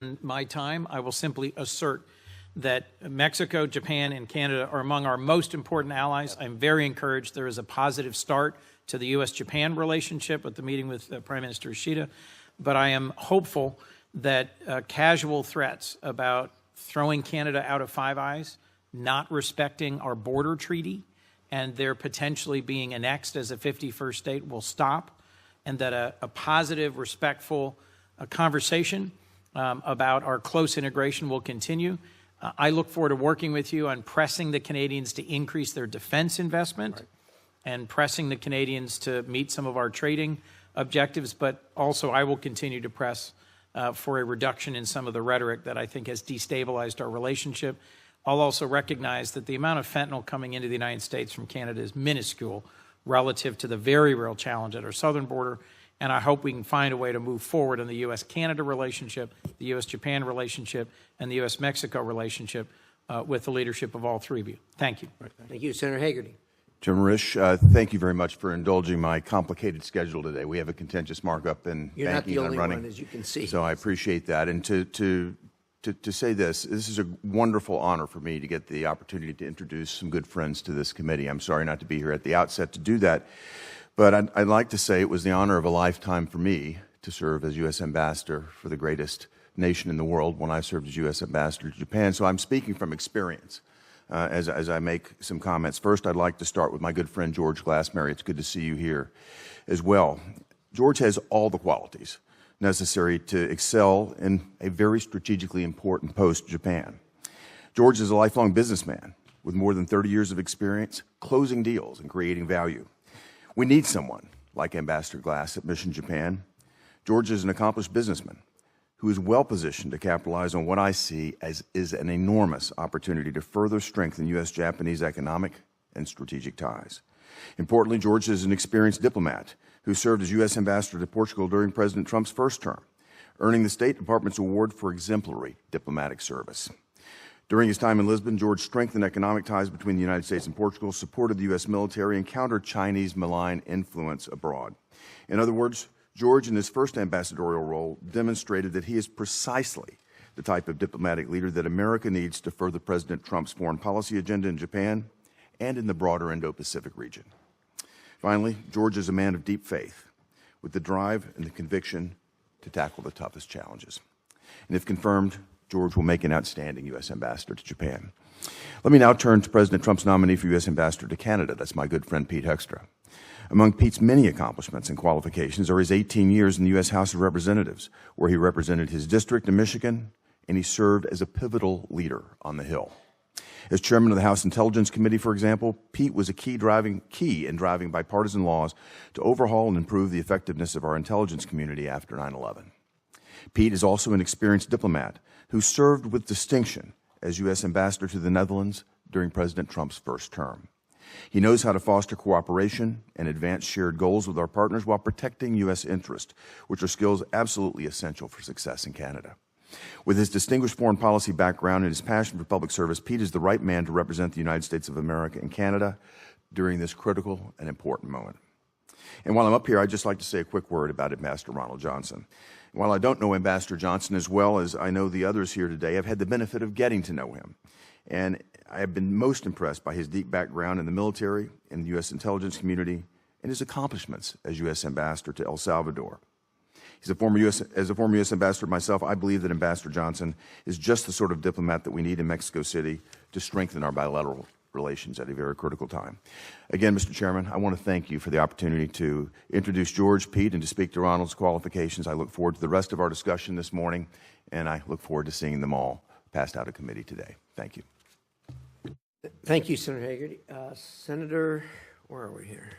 In my time, I will simply assert that Mexico, Japan, and Canada are among our most important allies. I'm very encouraged there is a positive start to the U.S.-Japan relationship with the meeting with Prime Minister Ishida, but I am hopeful that casual threats about throwing Canada out of Five Eyes, not respecting our border treaty, and their potentially being annexed as a 51st state will stop, and that a positive, respectful conversation about our close integration will continue. I look forward to working with you on pressing the Canadians to increase their defense investment and pressing the Canadians to meet some of our trading objectives, but also I will continue to press for a reduction in some of the rhetoric that I think has destabilized our relationship. I'll also recognize that the amount of fentanyl coming into the United States from Canada is minuscule relative to the very real challenge at our southern border, and I hope we can find a way to move forward in the U.S.-Canada relationship, the U.S.-Japan relationship, and the U.S.-Mexico relationship with the leadership of all three of you. Thank you. Thank you. Senator Hagerty. Chairman Risch, thank you very much for indulging my complicated schedule today. We have a contentious markup in You're banking not the and only running, one, as you can see. so I appreciate that. And to say this is a wonderful honor for me to get the opportunity to introduce some good friends to this committee. I'm sorry not to be here at the outset to do that, but I'd like to say it was the honor of a lifetime for me to serve as U.S. Ambassador for the greatest nation in the world when I served as U.S. Ambassador to Japan. So I'm speaking from experience as I make some comments. First, I'd like to start with my good friend George Glassmary. It's good to see you here as well. George has all the qualities necessary to excel in a very strategically important post Japan. George is a lifelong businessman with more than 30 years of experience closing deals and creating value. We need someone like Ambassador Glass at Mission Japan. George is an accomplished businessman who is well positioned to capitalize on what I see as is an enormous opportunity to further strengthen U.S.-Japanese economic and strategic ties. Importantly, George is an experienced diplomat who served as U.S. Ambassador to Portugal during President Trump's first term, earning the State Department's award for exemplary diplomatic service. During his time in Lisbon, George strengthened economic ties between the United States and Portugal, supported the U.S. military, and countered Chinese malign influence abroad. In other words, George, in his first ambassadorial role, demonstrated that he is precisely the type of diplomatic leader that America needs to further President Trump's foreign policy agenda in Japan and in the broader Indo-Pacific region. Finally, George is a man of deep faith, with the drive and the conviction to tackle the toughest challenges. And if confirmed, George will make an outstanding U.S. Ambassador to Japan. Let me now turn to President Trump's nominee for U.S. Ambassador to Canada. That's my good friend Pete Hoekstra. Among Pete's many accomplishments and qualifications are his 18 years in the U.S. House of Representatives, where he represented his district in Michigan, and he served as a pivotal leader on the Hill. As chairman of the House Intelligence Committee, for example, Pete was a key in driving bipartisan laws to overhaul and improve the effectiveness of our intelligence community after 9/11. Pete is also an experienced diplomat who served with distinction as U.S. Ambassador to the Netherlands during President Trump's first term. He knows how to foster cooperation and advance shared goals with our partners while protecting U.S. interests, which are skills absolutely essential for success in Canada. With his distinguished foreign policy background and his passion for public service, Pete is the right man to represent the United States of America and Canada during this critical and important moment. And while I'm up here, I'd just like to say a quick word about Ambassador Ronald Johnson. While I don't know Ambassador Johnson as well as I know the others here today, I've had the benefit of getting to know him. And I have been most impressed by his deep background in the military, in the U.S. intelligence community, and his accomplishments as U.S. Ambassador to El Salvador. As a former U.S. Ambassador myself, I believe that Ambassador Johnson is just the sort of diplomat that we need in Mexico City to strengthen our bilateral relations at a very critical time. Again, Mr. Chairman, I want to thank you for the opportunity to introduce George, Pete, and to speak to Ronald's qualifications. I look forward to the rest of our discussion this morning, and I look forward to seeing them all passed out of committee today. Thank you. Thank you, Senator Hagerty. Senator, where are we here?